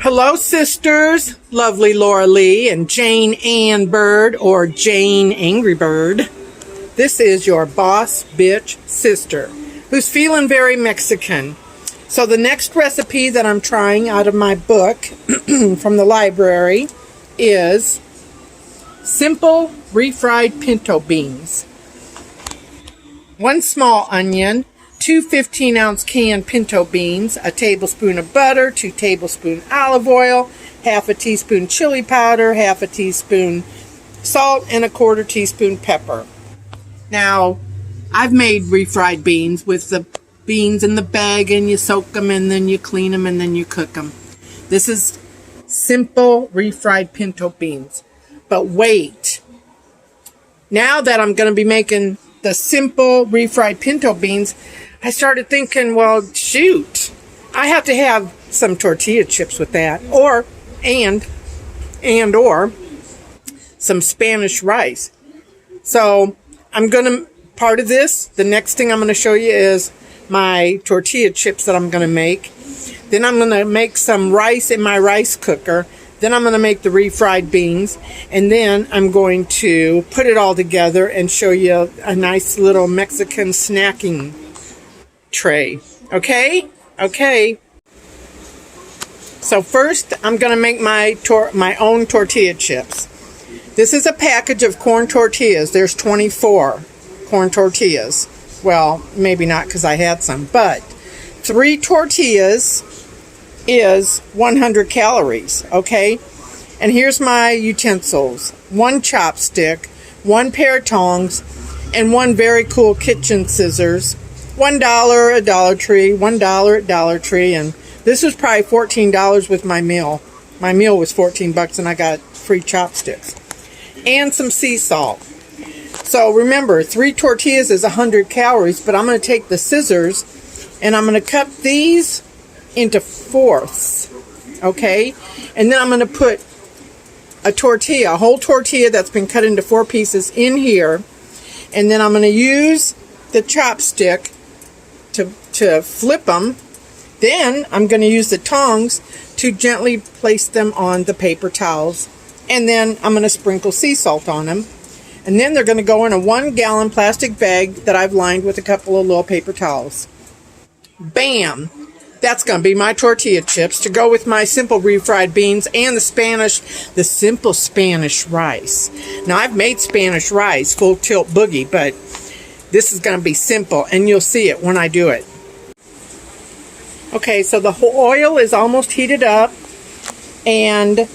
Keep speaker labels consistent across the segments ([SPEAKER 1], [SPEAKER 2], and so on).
[SPEAKER 1] Hello, sisters. Lovely Laura Lee and Jane Ann Bird, or Jane Angry Bird. This is your boss bitch sister who's feeling very Mexican. So the next recipe that I'm trying out of my book from the library is simple refried pinto beans. 1 small onion, 2 15-ounce canned pinto beans, a tablespoon of butter, 2 tablespoons olive oil, half a teaspoon chili powder, half a teaspoon salt, and a 1/4 teaspoon pepper. Now, I've made refried beans with the beans in the bag, and you soak them, and then you clean them, and then you cook them. This is simple refried pinto beans. But wait, now that I'm going to be making the simple refried pinto beans, I started thinking, well, shoot, I have to have some tortilla chips with that, or some Spanish rice. So I'm going to, part of this, the next thing I'm going to show you is my tortilla chips that I'm going to make. Then I'm going to make some rice in my rice cooker. Then I'm going to make the refried beans, and then I'm going to put it all together and show you a nice little Mexican snacking tray. Okay? Okay. So first, I'm going to make my own tortilla chips. This is a package of corn tortillas. There's 24 corn tortillas. Well, maybe not because I had some, but 3 tortillas is 100 calories, okay? And here's my utensils. 1 chopstick, 1 pair of tongs, and 1 very cool kitchen scissors. $1 at Dollar Tree, $1 at Dollar Tree, and this was probably $14 with my meal. My meal was $14 and I got free chopsticks. And some sea salt. So remember, 3 tortillas is 100 calories, but I'm going to take the scissors and I'm going to cut these into fourths, okay? And then I'm going to put a whole tortilla that's been cut into 4 pieces in here, and then I'm going to use the chopstick to flip them. Then I'm going to use the tongs to gently place them on the paper towels, and then I'm going to sprinkle sea salt on them, and then they're going to go in a 1-gallon plastic bag that I've lined with a couple of little paper towels. Bam! That's going to be my tortilla chips to go with my simple refried beans and the simple Spanish rice. Now, I've made Spanish rice, full tilt boogie, but this is going to be simple, and you'll see it when I do it. Okay, so the oil is almost heated up, and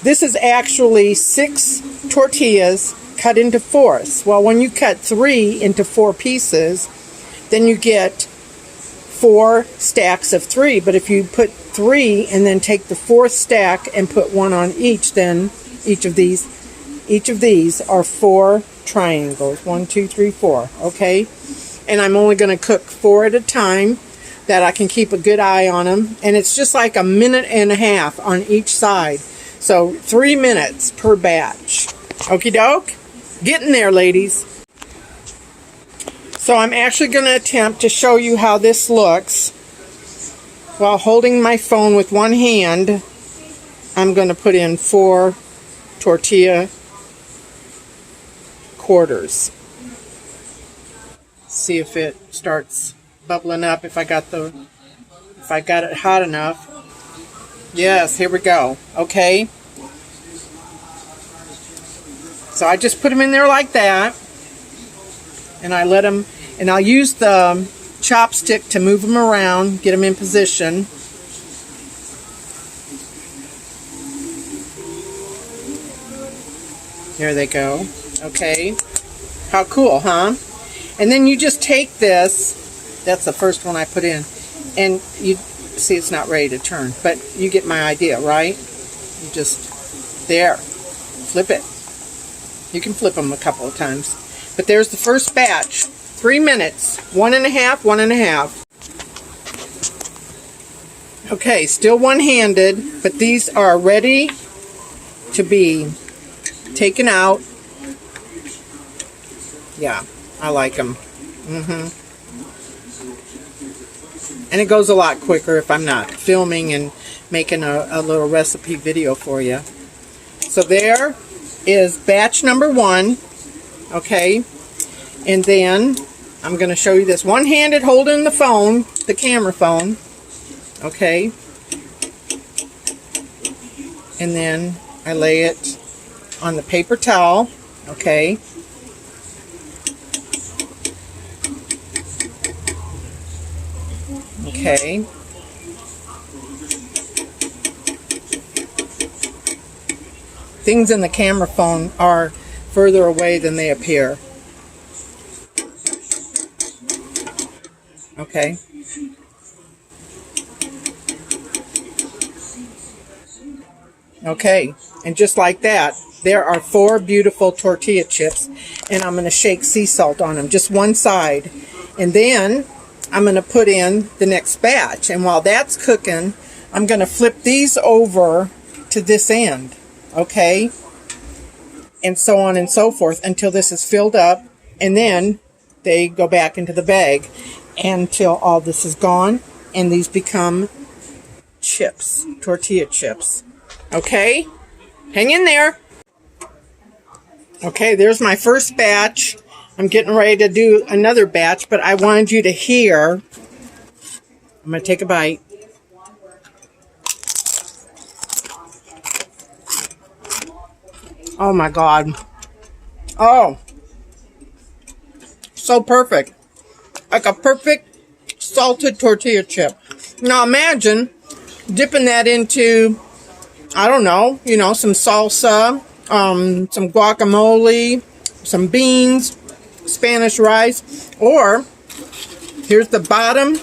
[SPEAKER 1] this is actually 6 tortillas cut into fourths. Well, when you cut 3 into 4 pieces, then you get 4 stacks of 3, but if you put 3 and then take the 4th stack and put 1 on each, then each of these are 4 triangles. 1, 2, 3, 4. Okay, and I'm only going to cook 4 at a time, that I can keep a good eye on them, and it's just like 1.5 minutes on each side. So 3 minutes per batch. Okie doke, getting there, ladies. So I'm actually going to attempt to show you how this looks while holding my phone with one hand. I'm going to put in 4 tortilla quarters. See if it starts bubbling up, if I got it hot enough. Yes, here we go. Okay. So I just put them in there like that. And I let them, and I'll use the chopstick to move them around, get them in position. There they go. Okay. How cool, huh? And then you just take this, that's the first one I put in, and you see it's not ready to turn, but you get my idea, right? You just, there, flip it. You can flip them a couple of times. But there's the first batch. 3 minutes. 1.5, 1.5. Okay, still one-handed, but these are ready to be taken out. Yeah, I like them. And it goes a lot quicker if I'm not filming and making a little recipe video for you. So there is batch number 1. Okay. And then I'm going to show you this one-handed holding the phone, the camera phone. Okay. And then I lay it on the paper towel. Okay. Okay. Things in the camera phone are further away than they appear. Okay. Okay, and just like that, there are 4 beautiful tortilla chips, and I'm going to shake sea salt on them, just one side. And then I'm going to put in the next batch, and while that's cooking, I'm going to flip these over to this end, okay? And so on and so forth until this is filled up, and then they go back into the bag until all this is gone, and these become chips, tortilla chips. Okay, hang in there. Okay, there's my first batch. I'm getting ready to do another batch, but I wanted you to hear. I'm going to take a bite. Oh my God. Oh, so perfect. Like a perfect salted tortilla chip. Now imagine dipping that into, I don't know, some salsa, some guacamole, some beans, Spanish rice, or here's the bottom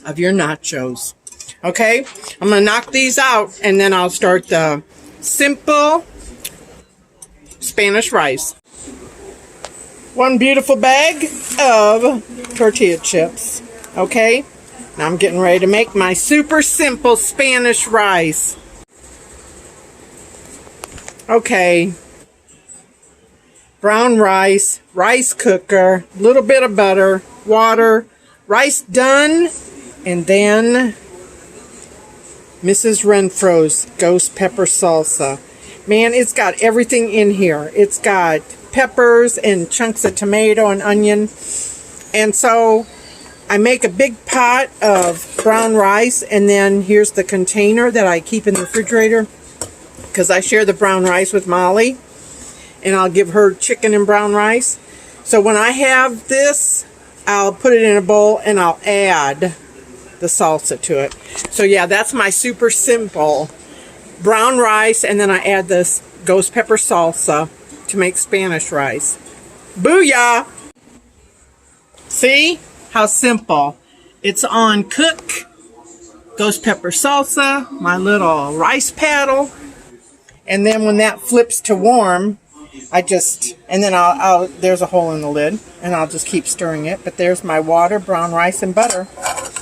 [SPEAKER 1] of your nachos. Okay, I'm going to knock these out, and then I'll start the simple Spanish rice. One beautiful bag of tortilla chips. Okay, now I'm getting ready to make my super simple Spanish rice. Okay, brown rice, rice cooker, little bit of butter, water, rice done, and then Mrs. Renfro's ghost pepper salsa. Man, it's got everything in here. It's got peppers and chunks of tomato and onion. And so I make a big pot of brown rice, and then here's the container that I keep in the refrigerator, because I share the brown rice with Molly, and I'll give her chicken and brown rice. So when I have this, I'll put it in a bowl and I'll add the salsa to it. So yeah, that's my super simple brown rice, and then I add this ghost pepper salsa to make Spanish rice. Booyah! See how simple. It's on cook, ghost pepper salsa, my little rice paddle. And then when that flips to warm, and then I'll there's a hole in the lid, and I'll just keep stirring it. But there's my water, brown rice, and butter.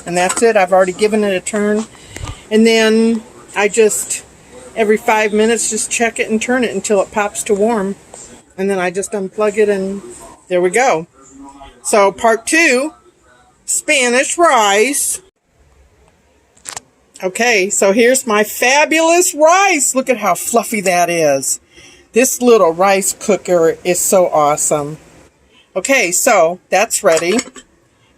[SPEAKER 1] And that's it. I've already given it a turn. And then I just, every 5 minutes, just check it and turn it until it pops to warm. And then I just unplug it, and there we go. So part 2, Spanish rice. Okay, so here's my fabulous rice. Look at how fluffy that is. This little rice cooker is so awesome. Okay, so that's ready.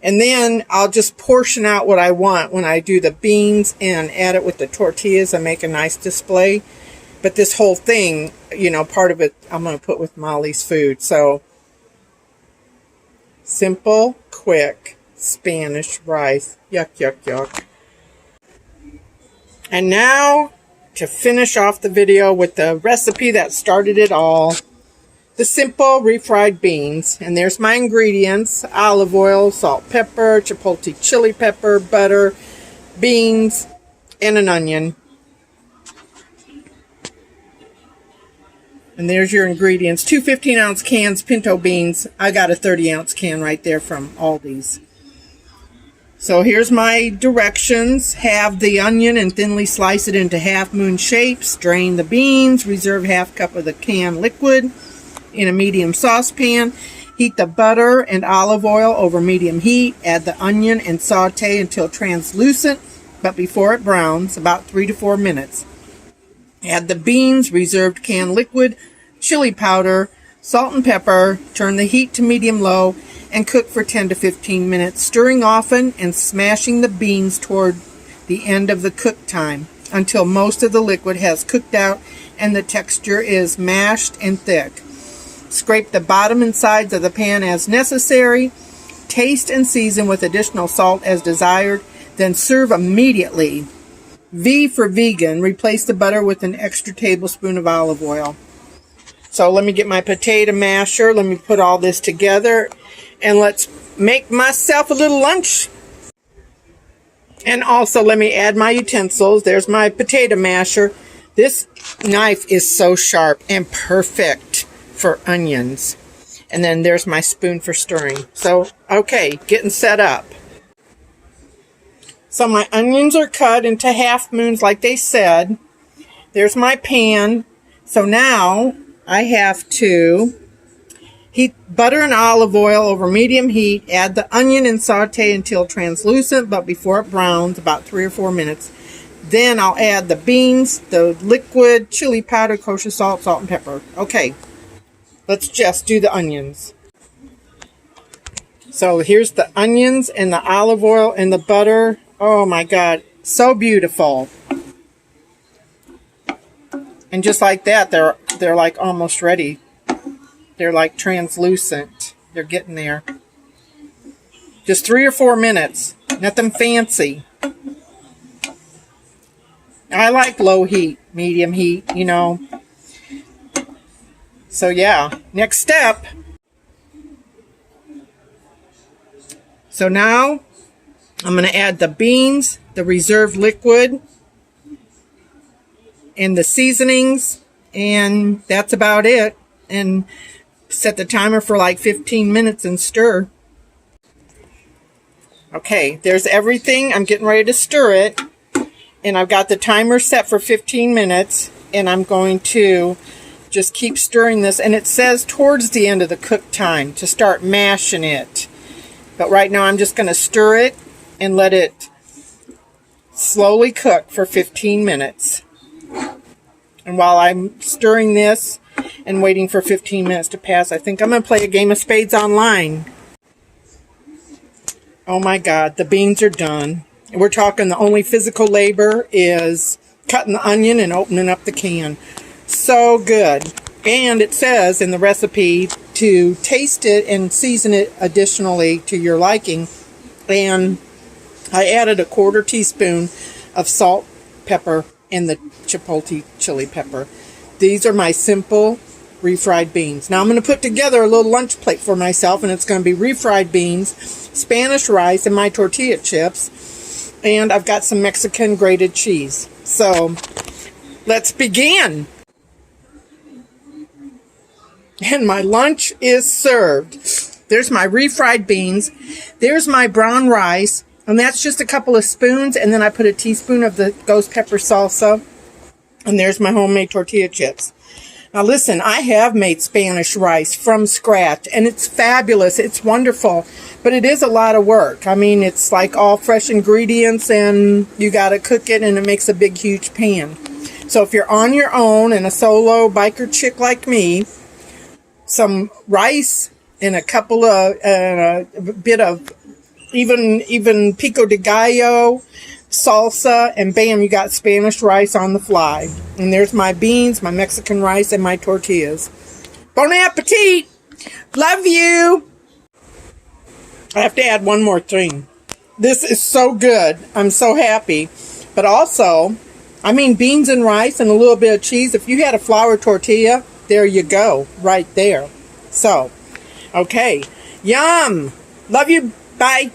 [SPEAKER 1] And then I'll just portion out what I want when I do the beans and add it with the tortillas and make a nice display. But this whole thing, part of it I'm going to put with Molly's food. So, simple, quick, Spanish rice. Yuck, yuck, yuck. And now, to finish off the video with the recipe that started it all, the simple refried beans. And there's my ingredients: olive oil, salt, pepper, chipotle chili pepper, butter, beans, and an onion. And there's your ingredients. 2 15-ounce cans, Pinto beans. I got a 30-ounce can right there from Aldi's. So here's my directions. Halve the onion and thinly slice it into half-moon shapes. Drain the beans. Reserve half cup of the canned liquid in a medium saucepan. Heat the butter and olive oil over medium heat. Add the onion and saute until translucent, but before it browns, about 3 to 4 minutes. Add the beans, reserved canned liquid, chili powder, salt and pepper. Turn the heat to medium-low and cook for 10 to 15 minutes, stirring often and smashing the beans toward the end of the cook time until most of the liquid has cooked out and the texture is mashed and thick. Scrape the bottom and sides of the pan as necessary. Taste and season with additional salt as desired, then serve immediately. V for vegan. Replace the butter with an extra tablespoon of olive oil. So let me get my potato masher. Let me put all this together and let's make myself a little lunch. And also let me add my utensils. There's my potato masher. This knife is so sharp and perfect for onions. And then there's my spoon for stirring. So, okay, getting set up. So my onions are cut into half moons like they said. There's my pan. So now I have to heat butter and olive oil over medium heat. Add the onion and saute until translucent, but before it browns, about 3 or 4 minutes. Then I'll add the beans, the liquid, chili powder, kosher salt, salt and pepper. Okay, let's just do the onions. So here's the onions and the olive oil and the butter. Oh my God, so beautiful. And just like that, they're like almost ready. They're like translucent. They're getting there. Just 3 or 4 minutes. Nothing fancy. I like low heat, medium heat, you know. So yeah, next step. So now I'm going to add the beans, the reserved liquid, and the seasonings, and that's about it. And set the timer for like 15 minutes and stir. Okay, there's everything. I'm getting ready to stir it. And I've got the timer set for 15 minutes. And I'm going to just keep stirring this. And it says towards the end of the cook time to start mashing it. But right now I'm just going to stir it and let it slowly cook for 15 minutes. And while I'm stirring this and waiting for 15 minutes to pass, I think I'm going to play a game of spades online. Oh my God, the beans are done. We're talking the only physical labor is cutting the onion and opening up the can. So good. And it says in the recipe to taste it and season it additionally to your liking. And I added a 1/4 teaspoon of salt, pepper, and the chipotle chili pepper. These are my simple refried beans. Now I'm going to put together a little lunch plate for myself, and it's going to be refried beans, Spanish rice, and my tortilla chips. And I've got some Mexican grated cheese. So let's begin. And my lunch is served. There's my refried beans. There's my brown rice. And that's just a couple of spoons. And then I put a teaspoon of the ghost pepper salsa. And there's my homemade tortilla chips. Now listen, I have made Spanish rice from scratch. And it's fabulous. It's wonderful. But it is a lot of work. I mean, it's like all fresh ingredients. And you got to cook it. And it makes a big, huge pan. So if you're on your own and a solo biker chick like me, some rice and a couple of, a bit of even pico de gallo, salsa, and bam, you got Spanish rice on the fly. And there's my beans, my Mexican rice, and my tortillas. Bon appetit! Love you! I have to add one more thing. This is so good. I'm so happy. But also, I mean, beans and rice and a little bit of cheese. If you had a flour tortilla, there you go, right there. So, okay. Yum! Love you. Bye.